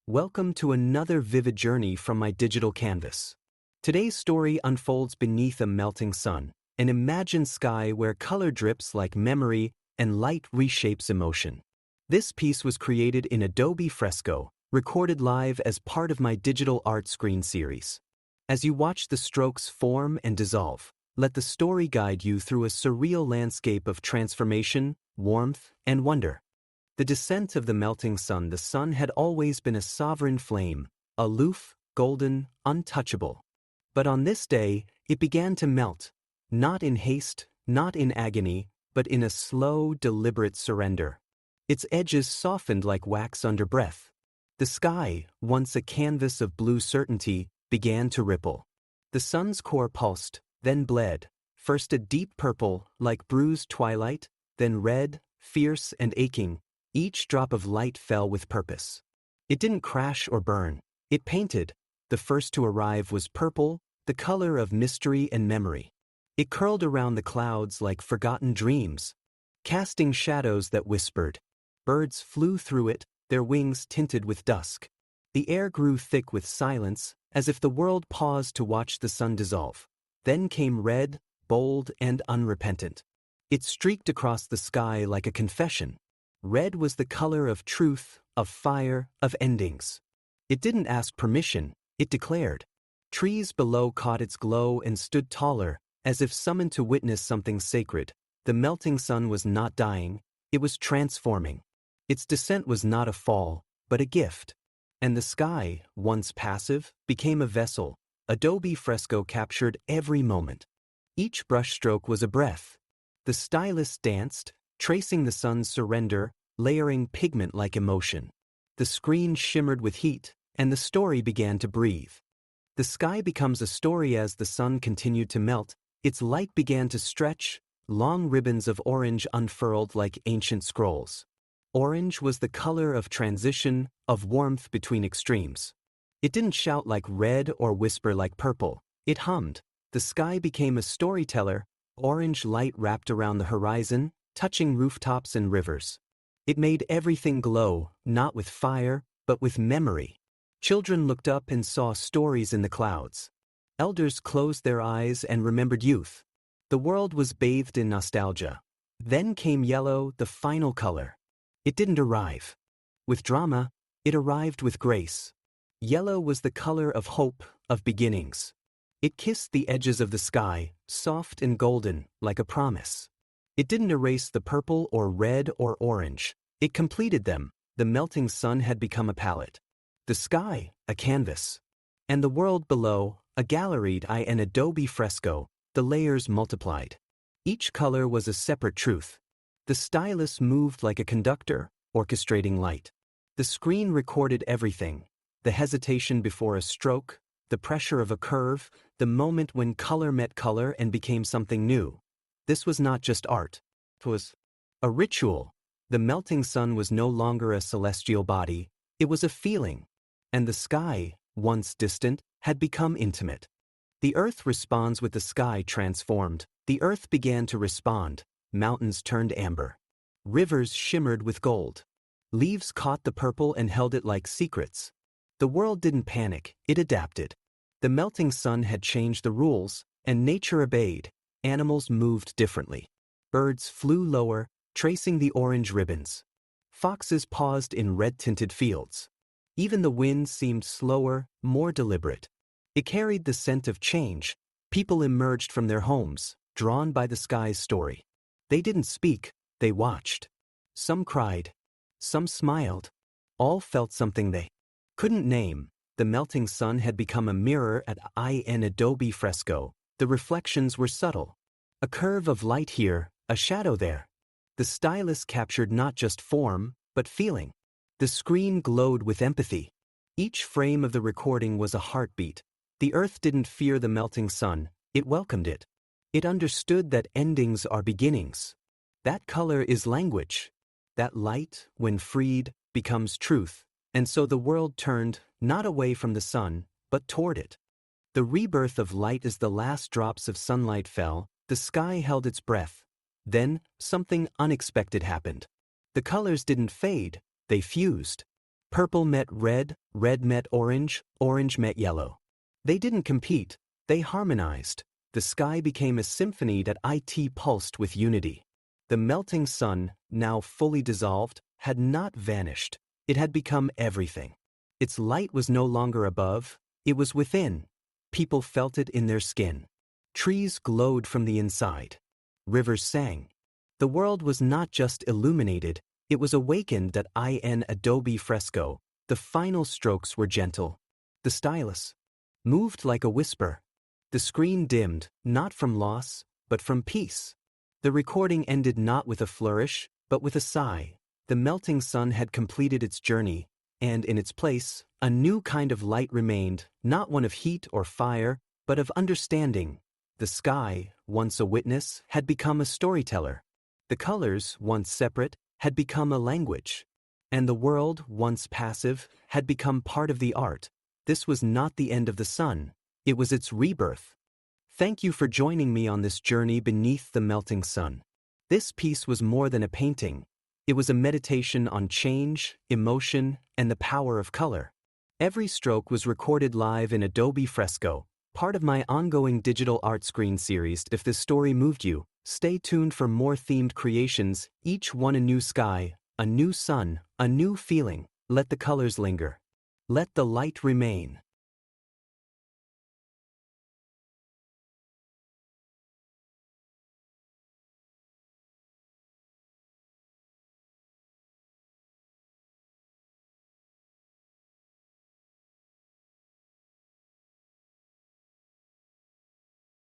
Welcome to another vivid journey from my digital canvas. Today's story unfolds beneath a melting sun, an imagined sky where color drips like memory and light reshapes emotion. This piece was created in Adobe Fresco, recorded live as part of my digital art screen series. As you watch the strokes form and dissolve, let the story guide you through a surreal landscape of transformation, warmth, and wonder. The descent of the melting sun. The sun had always been a sovereign flame, aloof, golden, untouchable. But on this day, it began to melt, not in haste, not in agony, but in a slow, deliberate surrender. Its edges softened like wax under breath. The sky, once a canvas of blue certainty, began to ripple. The sun's core pulsed, then bled, first a deep purple, like bruised twilight, then red, fierce and aching. Each drop of light fell with purpose. It didn't crash or burn. It painted. The first to arrive was purple, the color of mystery and memory. It curled around the clouds like forgotten dreams, casting shadows that whispered. Birds flew through it, their wings tinted with dusk. The air grew thick with silence, as if the world paused to watch the sun dissolve. Then came red, bold and unrepentant. It streaked across the sky like a confession. Red was the color of truth, of fire, of endings. It didn't ask permission, it declared. Trees below caught its glow and stood taller, as if summoned to witness something sacred. The melting sun was not dying, it was transforming. Its descent was not a fall, but a gift. And the sky, once passive, became a vessel. Adobe Fresco captured every moment. Each brushstroke was a breath. The stylist danced, tracing the sun's surrender, layering pigment like emotion. The screen shimmered with heat, and the story began to breathe. The sky becomes a story as the sun continued to melt. Its light began to stretch, long ribbons of orange unfurled like ancient scrolls. Orange was the color of transition, of warmth between extremes. It didn't shout like red or whisper like purple. It hummed. The sky became a storyteller, orange light wrapped around the horizon, touching rooftops and rivers. It made everything glow, not with fire, but with memory. Children looked up and saw stories in the clouds. Elders closed their eyes and remembered youth. The world was bathed in nostalgia. Then came yellow, the final color. It didn't arrive with drama, it arrived with grace. Yellow was the color of hope, of beginnings. It kissed the edges of the sky, soft and golden, like a promise. It didn't erase the purple or red or orange. It completed them. The melting sun had become a palette. The sky, a canvas. And the world below, a galleried an Adobe Fresco. The layers multiplied. Each color was a separate truth. The stylus moved like a conductor, orchestrating light. The screen recorded everything. The hesitation before a stroke, the pressure of a curve, the moment when color met color and became something new. This was not just art. It was a ritual. The melting sun was no longer a celestial body, it was a feeling. And the sky, once distant, had become intimate. The earth responds with the sky transformed. The earth began to respond. Mountains turned amber. Rivers shimmered with gold. Leaves caught the purple and held it like secrets. The world didn't panic, it adapted. The melting sun had changed the rules, and nature obeyed. Animals moved differently. Birds flew lower, tracing the orange ribbons. Foxes paused in red-tinted fields. Even the wind seemed slower, more deliberate. It carried the scent of change. People emerged from their homes, drawn by the sky's story. They didn't speak, they watched. Some cried. Some smiled. All felt something they couldn't name. The melting sun had become a mirror at an Adobe Fresco. The reflections were subtle. A curve of light here, a shadow there. The stylus captured not just form, but feeling. The screen glowed with empathy. Each frame of the recording was a heartbeat. The earth didn't fear the melting sun, it welcomed it. It understood that endings are beginnings. That color is language. That light, when freed, becomes truth. And so the world turned, not away from the sun, but toward it. The rebirth of light as the last drops of sunlight fell, the sky held its breath. Then, something unexpected happened. The colors didn't fade, they fused. Purple met red, red met orange, orange met yellow. They didn't compete, they harmonized. The sky became a symphony that it pulsed with unity. The melting sun, now fully dissolved, had not vanished. It had become everything. Its light was no longer above, it was within. People felt it in their skin. Trees glowed from the inside. Rivers sang. The world was not just illuminated, it was awakened in Adobe Fresco. The final strokes were gentle. The stylus moved like a whisper. The screen dimmed, not from loss, but from peace. The recording ended not with a flourish, but with a sigh. The melting sun had completed its journey, and in its place, a new kind of light remained, not one of heat or fire, but of understanding. The sky, once a witness, had become a storyteller. The colors, once separate, had become a language. And the world, once passive, had become part of the art. This was not the end of the sun, it was its rebirth. Thank you for joining me on this journey beneath the melting sun. This piece was more than a painting. It was a meditation on change, emotion, and the power of color. Every stroke was recorded live in Adobe Fresco, part of my ongoing digital art screen series. If this story moved you, stay tuned for more themed creations, each one a new sky, a new sun, a new feeling. Let the colors linger. Let the light remain.